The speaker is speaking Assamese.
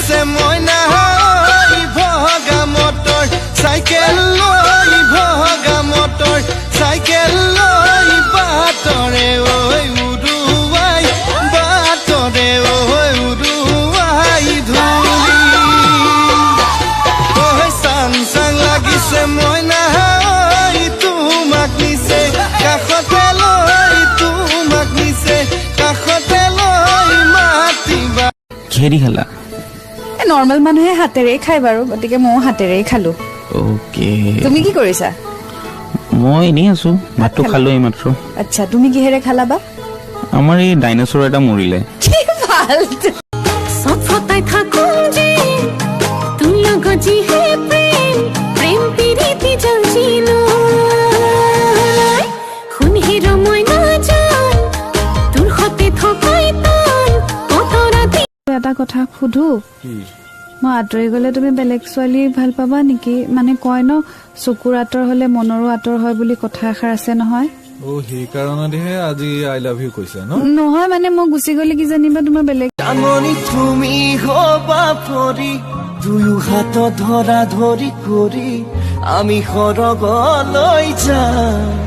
লাগিছে মইনা ভগা মটৰ চাইকেল লৈ ভগা মটৰ চাইকেল লৈ বাটৰে ঐ উৰুৱাই বাটৰে ঐ উৰুৱাই ধূলি ঐ চাং চাং লাগিছে মইনা তোমাক নিছে কাষতে লৈ তোমাক নিছে কাষতে লৈ মাতিবা কিহেদি খালা নৰ্মেল মানুহে হাতেৰে খাই বাৰু গতিকে মই হাতেৰে খালো ওকে তুমি কি কৰিছা মই এনেই আছো ভাতটো খালো এইমাত্ৰ আচ্ছা তুমি কিহেৰে খালা বা আমাৰ এই ডাইনোসৰ এটা মৰিলে কি ফালতু সব ফটাই থাকো যে তুই লগজি হে প্রেম প্রেম পিরিতি জানিলো খুন হিরো মই না জান তোর হতে থকাই তান কতরা এটা কথা সুধো মই আঁতৰি গলে তুমি বেলেগ ছোৱালী ভাল পাবা নেকি মানে কয় ন চকুৰ আঁতৰ হলে মনৰো আঁতৰ হয় বুলি কথা এষাৰ আছে নহয় ও সেই কাৰণেহে আজি আই লাভ ইউ কৈছা ন নহয় মানে মই গুচি গলে কি জানিবা তোমাৰ বেলেগ আমনি তুমি হবা পৰি দুয়ো হাত ধৰা ধৰি কৰি আমি সৰগলৈ যাম